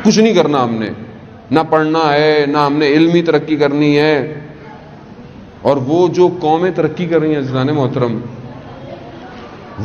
کچھ نہیں کرنا ہم نے، نہ پڑھنا ہے، نہ ہم نے علمی ترقی کرنی ہے. اور وہ جو قومیں ترقی کر رہی ہیں عزیزان محترم،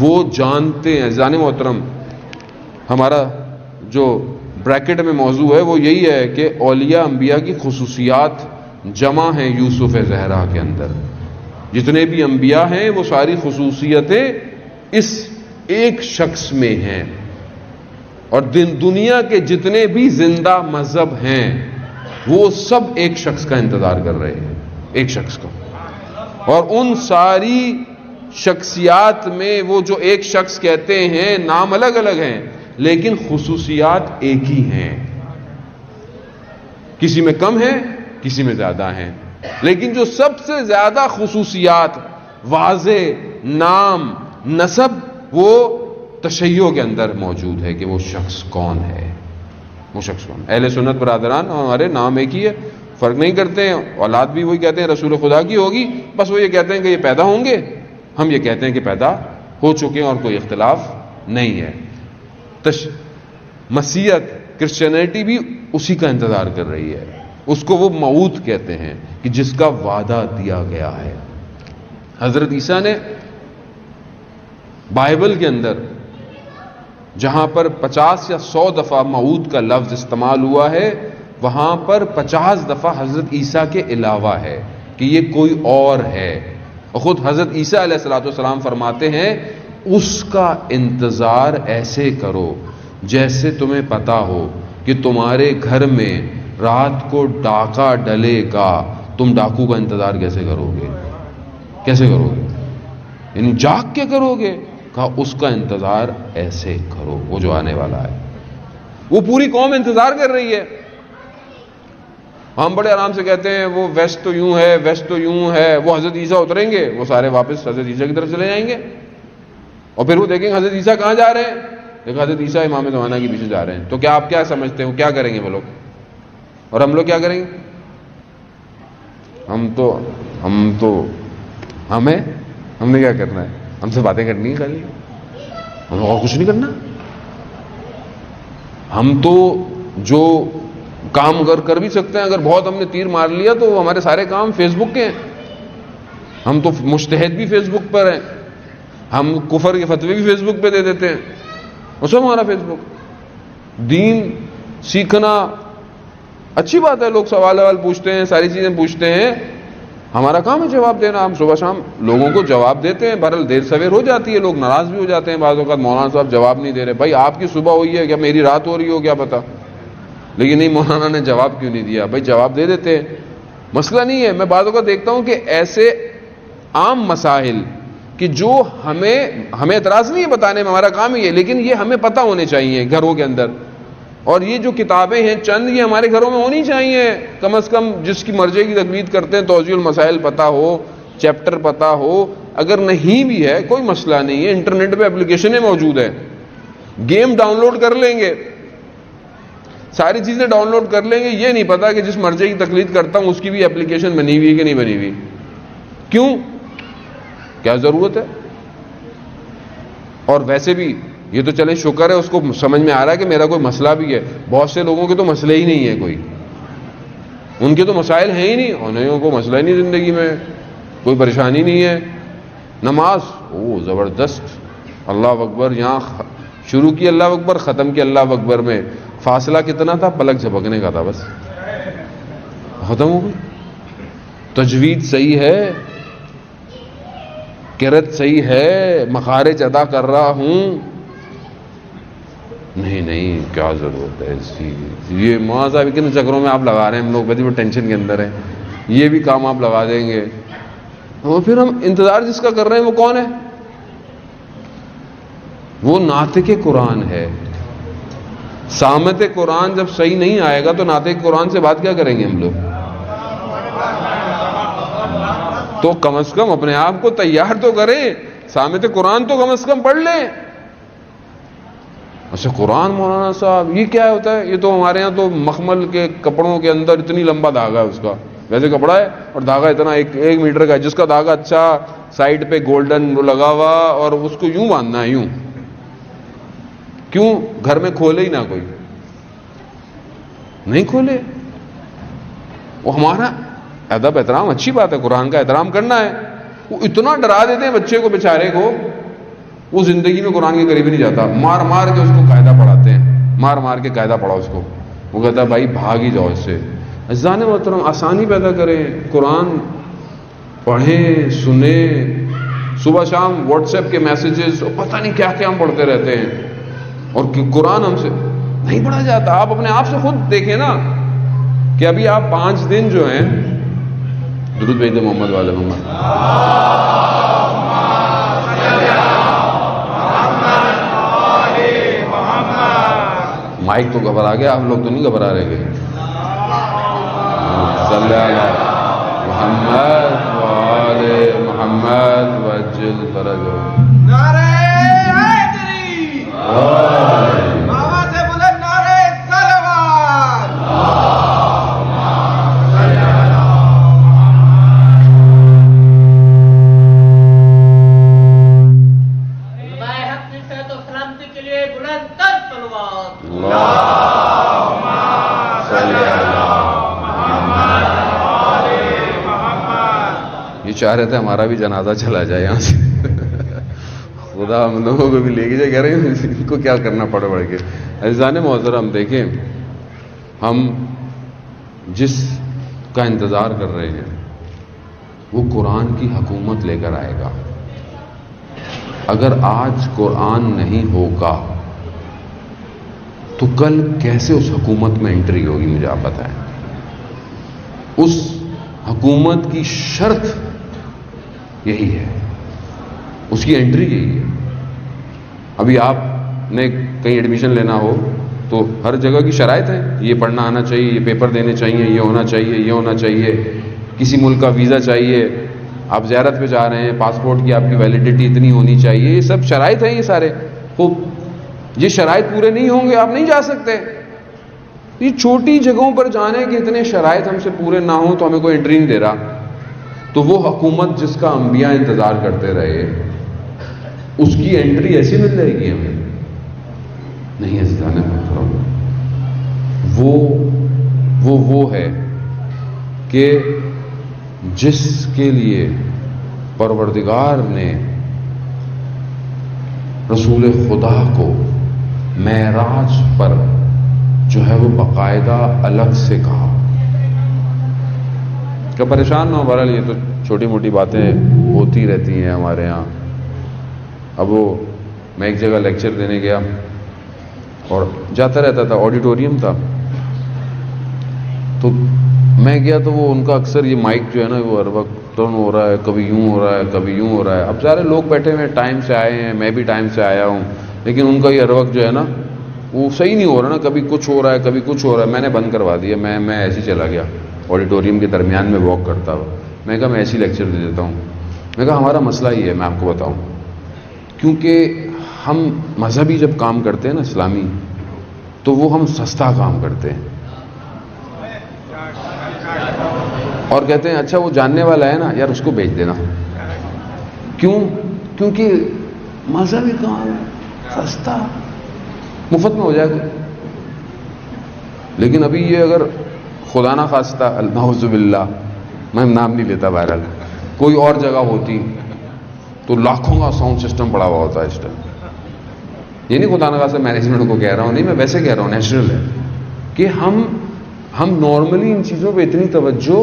وہ جانتے ہیں عزیزان محترم، ہمارا جو بریکٹ میں موضوع ہے وہ یہی ہے کہ اولیاء انبیاء کی خصوصیات جمع ہیں یوسف زہرا کے اندر. جتنے بھی انبیاء ہیں وہ ساری خصوصیتیں اس ایک شخص میں ہیں. اور دنیا کے جتنے بھی زندہ مذہب ہیں وہ سب ایک شخص کا انتظار کر رہے ہیں، ایک شخص کا. اور ان ساری شخصیات میں وہ جو ایک شخص کہتے ہیں، نام الگ الگ ہیں لیکن خصوصیات ایک ہی ہیں. کسی میں کم ہے، کسی میں زیادہ ہیں، لیکن جو سب سے زیادہ خصوصیات واضح نام نسب وہ تشیع کے اندر موجود ہے کہ وہ شخص کون ہے، وہ شخص کون. اہل سنت برادران ہمارے نام ایک ہی ہے، فرق نہیں کرتے ہیں. اولاد بھی وہی کہتے ہیں رسول خدا کی ہوگی، بس وہ یہ کہتے ہیں کہ یہ پیدا ہوں گے، ہم یہ کہتے ہیں کہ پیدا ہو چکے ہیں اور کوئی اختلاف نہیں ہے. مسیحیت کرسچینٹی بھی اسی کا انتظار کر رہی ہے. اس کو وہ موعود کہتے ہیں کہ جس کا وعدہ دیا گیا ہے. حضرت عیسیٰ نے بائبل کے اندر جہاں پر 50 یا 100 دفعہ موعود کا لفظ استعمال ہوا ہے، وہاں پر 50 دفعہ حضرت عیسیٰ کے علاوہ ہے کہ یہ کوئی اور ہے. اور خود حضرت عیسیٰ علیہ السلام فرماتے ہیں اس کا انتظار ایسے کرو جیسے تمہیں پتا ہو کہ تمہارے گھر میں رات کو ڈاکہ ڈلے گا، تم ڈاکو کا انتظار کیسے کرو گے؟ کیسے کرو گے؟ یعنی جاگ کے کرو گے؟ کہا اس کا انتظار ایسے کرو، وہ جو آنے والا ہے. وہ پوری قوم انتظار کر رہی ہے. ہم بڑے آرام سے کہتے ہیں وہ ویسٹ تو یوں ہے، ویسٹ تو یوں ہے. وہ حضرت عیسیٰ اتریں گے، وہ سارے واپس حضرت عیسیٰ کی طرف چلے جائیں گے، اور پھر وہ دیکھیں گے حضرت عیسیٰ کہاں جا رہے ہیں. دیکھو حضرت عیسیٰ امام زمانہ کے پیچھے جا رہے ہیں. تو کیا آپ کیا سمجھتے ہیں وہ کیا کریں گے وہ لوگ، اور ہم لوگ کیا کریں گے؟ ہم نے کیا کرنا ہے؟ ہم سے باتیں کرنی ہے خالی، ہمیں اور کچھ نہیں کرنا. ہم تو جو کام کر بھی سکتے ہیں، اگر بہت ہم نے تیر مار لیا تو ہمارے سارے کام فیس بک کے ہیں. ہم تو مجتہد بھی فیس بک پر ہیں، ہم کفر کے فتوے بھی فیس بک پہ دے دیتے ہیں، وہ سب ہمارا فیس بک. دین سیکھنا اچھی بات ہے، لوگ سوال پوچھتے ہیں، ساری چیزیں پوچھتے ہیں، ہمارا کام ہے جواب دینا. ہم صبح شام لوگوں کو جواب دیتے ہیں. بہرحال دیر سویر ہو جاتی ہے، لوگ ناراض بھی ہو جاتے ہیں بعض اوقات، مولانا صاحب جواب نہیں دے رہے. بھائی آپ کی صبح ہوئی ہے کیا میری رات ہو رہی ہو کیا پتہ، لیکن نہیں مولانا نے جواب کیوں نہیں دیا. بھائی جواب دے دیتے ہیں، مسئلہ نہیں ہے. میں بعض اوقات دیکھتا ہوں کہ ایسے عام مسائل کہ جو ہمیں اعتراض نہیں ہے بتانے میں، ہمارا کام ہی ہے، لیکن یہ ہمیں پتہ ہونے چاہیے گھروں کے اندر. اور یہ جو کتابیں ہیں چند، یہ ہمارے گھروں میں ہونی چاہیے کم از کم. جس کی مرجع کی تقلید کرتے ہیں توضیح المسائل پتہ ہو، چیپٹر پتہ ہو. اگر نہیں بھی ہے کوئی مسئلہ نہیں ہے، انٹرنیٹ پہ اپلیکیشنیں موجود ہیں، گیم ڈاؤن لوڈ کر لیں گے، ساری چیزیں ڈاؤن لوڈ کر لیں گے. یہ نہیں پتا کہ جس مرجع کی تقلید کرتا ہوں اس کی بھی اپلیکیشن بنی ہوئی ہے کہ نہیں بنی ہوئی. کیوں؟ کیا ضرورت ہے؟ اور ویسے بھی یہ تو چلے شکر ہے اس کو سمجھ میں آ رہا ہے کہ میرا کوئی مسئلہ بھی ہے. بہت سے لوگوں کے تو مسئلے ہی نہیں ہے، کوئی ان کے تو مسائل ہیں ہی نہیں، انہیں کوئی مسئلہ ہی نہیں، زندگی میں کوئی پریشانی نہیں ہے. نماز زبردست، اللہ اکبر، یہاں شروع کی اللہ اکبر، ختم کی اللہ اکبر میں فاصلہ کتنا تھا؟ پلک جھپکنے کا تھا، بس ختم ہو گئی. تجوید صحیح ہے، قرأت صحیح ہے، مخارج ادا کر رہا ہوں. نہیں کیا ضرورت ہے اس کی؟ یہ معاذ کن چکروں میں آپ لگا رہے ہیں ہم لوگ، بڑی ٹینشن کے اندر ہیں. یہ بھی کام آپ لگا دیں گے، اور پھر ہم انتظار جس کا کر رہے ہیں وہ کون ہے؟ وہ ناطق قرآن ہے. سامت قرآن جب صحیح نہیں آئے گا تو ناطق قرآن سے بات کیا کریں گے ہم لوگ؟ تو کم از کم اپنے آپ کو تیار تو کریں، سامت قرآن تو کم از کم پڑھ لیں. اچھا قرآن مولانا صاحب یہ کیا ہوتا ہے؟ یہ تو ہمارے ہاں تو مخمل کے کپڑوں کے اندر اتنی لمبا دھاگا ہے، اس کا ویسے کپڑا ہے اور دھاگا اتنا 1 میٹر کا ہے، جس کا دھاگا اچھا سائڈ پہ گولڈن لگا ہوا، اور اس کو یوں باندھنا ہے. یوں کیوں؟ گھر میں کھولے ہی نہ کوئی. نہیں کھولے. وہ ہمارا ادب احترام اچھی بات ہے، قرآن کا احترام کرنا ہے. وہ اتنا ڈرا دیتے ہیں بچے کو بیچارے کو، وہ زندگی میں قرآن کے قریب نہیں جاتا. مار مار کے اس کو قاعدہ پڑھاتے ہیں، مار مار کے قاعدہ پڑھاؤ اس کو. وہ کہتا ہے بھائی بھاگ ہی جاؤ اس سے. عزیزان محترم آسانی پیدا کریں، قرآن پڑھیں سنیں. صبح شام واٹس ایپ کے میسیجز پتہ نہیں کیا کیا ہم پڑھتے رہتے ہیں، اور قرآن ہم سے نہیں پڑھا جاتا. آپ اپنے آپ سے خود دیکھیں نا کہ ابھی آپ 5 دن جو ہیں درود بھیج دیں محمد والے محمد. مائک تو گھبرا گیا، آپ لوگ تو نہیں گھبرا رہے گئے. صلی اللہ محمد وآل محمد وجل فرجہ. نعرہ حیدری، آواز بلند نعرہ صلوات. علماء حق کی صحت و سلامتی کے لیے بلند تر صلوات. اللہم صلی اللہ. یہ چاہ رہے تھے ہمارا بھی جنازہ چلا جائے یہاں سے. خدا ہم لوگوں کو بھی لے کے جائے. کہہ رہے ہیں ان کو کیا کرنا پڑے بڑھ کے. عزیزان محترم دیکھیں، ہم جس کا انتظار کر رہے ہیں وہ قرآن کی حکومت لے کر آئے گا. اگر آج قرآن نہیں ہوگا تو کل کیسے اس حکومت میں انٹری ہوگی؟ مجھے آپ بتائیں. اس حکومت کی شرط یہی ہے، اس کی انٹری یہی ہے. ابھی آپ نے کہیں ایڈمیشن لینا ہو تو ہر جگہ کی شرائط ہیں، یہ پڑھنا آنا چاہیے، یہ پیپر دینے چاہیے، یہ ہونا چاہیے، یہ ہونا چاہیے. کسی ملک کا ویزا چاہیے، آپ زیارت پہ جا رہے ہیں، پاسپورٹ کی آپ کی ویلیڈیٹی اتنی ہونی چاہیے. یہ سب شرائط ہیں، یہ سارے. خوب یہ شرائط پورے نہیں ہوں گے آپ نہیں جا سکتے. یہ چھوٹی جگہوں پر جانے کے اتنے شرائط ہم سے پورے نہ ہوں تو ہمیں کوئی انٹری نہیں دے رہا. تو وہ حکومت جس کا انبیاء انتظار کرتے رہے، اس کی انٹری ایسی مل جائے گی ہمیں؟ نہیں عزیزان محترم. وہ ہے کہ جس کے لیے پروردگار نے رسول خدا کو معراج پر جو ہے وہ باقاعدہ الگ سے کہا. کہ پریشان نہ ہو، بہرحال یہ تو چھوٹی موٹی باتیں ہوتی رہتی ہیں ہمارے ہاں. اب وہ میں ایک جگہ لیکچر دینے گیا اور جاتا رہتا تھا، آڈیٹوریم تھا، تو میں گیا تو وہ ان کا اکثر یہ مائک جو ہے نا وہ ہر وقت ٹرن ہو رہا ہے، کبھی یوں ہو رہا ہے کبھی یوں ہو رہا ہے. اب سارے لوگ بیٹھے ہوئے ٹائم سے آئے ہیں، میں بھی ٹائم سے آیا ہوں، لیکن ان کا یہ ہر وقت جو ہے نا وہ صحیح نہیں ہو رہا نا، کبھی کچھ ہو رہا ہے کبھی کچھ ہو رہا ہے. میں نے بند کروا دیا. میں ایسے ہی چلا گیا آڈیٹوریم کے درمیان میں واک کرتا ہوا. میں کہا میں ایسی لیکچر دے دیتا ہوں. میں کہا ہمارا مسئلہ ہی ہے، میں آپ کو بتاؤں. کیونکہ ہم مذہبی جب کام کرتے ہیں نا اسلامی، تو وہ ہم سستا کام کرتے ہیں اور کہتے ہیں اچھا وہ جاننے والا ہے نا یار اس کو بیچ دینا. کیوں؟ کیونکہ مذہبی کام ہے، سستا، مفت میں ہو جائے گا. لیکن ابھی یہ اگر خدا نہ خواستہ نعوذ باللہ، میں نام نہیں لیتا، بہرحال کوئی اور جگہ ہوتی تو لاکھوں کا ساؤنڈ سسٹم پڑا ہوا ہوتا ہے اس ٹائم. یہ نہیں خدا نہ خواستہ مینجمنٹ کو کہہ رہا ہوں، نہیں، میں ویسے کہہ رہا ہوں، نیچرل ہے کہ ہم نارملی ان چیزوں پہ اتنی توجہ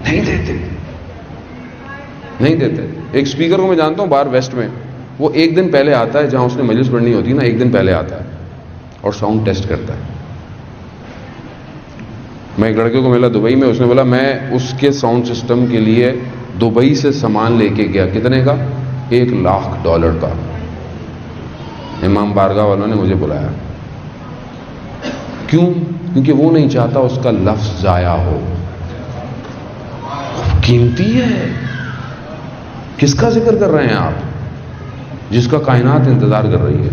نہیں دیتے. ایک اسپیکر کو میں جانتا ہوں باہر ویسٹ میں، وہ ایک دن پہلے آتا ہے، جہاں اس نے مجلس پڑھنی ہوتی ہے نا، ایک دن پہلے آتا ہے اور ساؤنڈ ٹیسٹ کرتا ہے. میں ایک لڑکے کو ملا دبئی میں، اس نے بولا میں اس کے ساؤنڈ سسٹم کے لیے دبئی سے سامان لے کے گیا. کتنے کا؟ $1,00,000 کا. امام بارگاہ والوں نے مجھے بلایا. کیوں؟ کیونکہ وہ نہیں چاہتا اس کا لفظ ضائع ہو. قیمتی ہے. کس کا ذکر کر رہے ہیں آپ؟ جس کا کائنات انتظار کر رہی ہے.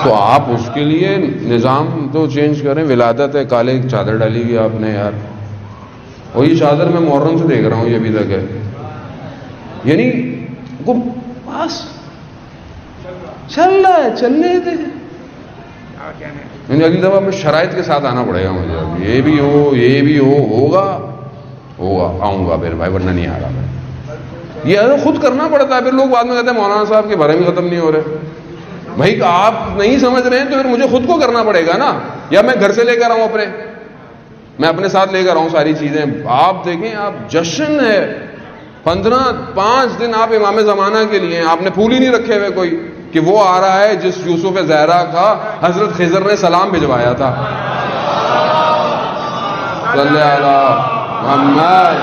تو آپ اس کے لیے نظام تو چینج کریں. ولادت ہے، کالے چادر ڈالی ہوئی آپ نے یار، اور یہ چادر میں محرم سے دیکھ رہا ہوں، یہ ابھی تک ہے. یعنی بس چل رہا ہے، چلنے دے. اگلی دفعہ میں شرائط کے ساتھ آنا پڑے گا مجھے. اب یہ بھی ہوگا آؤں گا پھر بھائی, ورنہ نہیں آ رہا. یہ خود کرنا پڑتا ہے. پھر لوگ بعد میں کہتے ہیں مولانا صاحب کے بھرم ہی ختم نہیں ہو رہے. بھائی آپ نہیں سمجھ رہے ہیں تو پھر مجھے خود کو کرنا پڑے گا نا, یا میں گھر سے لے کر آؤں میں اپنے ساتھ لے کر آؤں ساری چیزیں. آپ دیکھیں, آپ جشن ہے 5 دن آپ امام زمانہ کے لیے, آپ نے پھول ہی نہیں رکھے ہوئے کوئی کہ وہ آ رہا ہے جس یوسف زہرا کا حضرت خضر نے سلام بھجوایا تھا. صلی اللہ علیہ محمد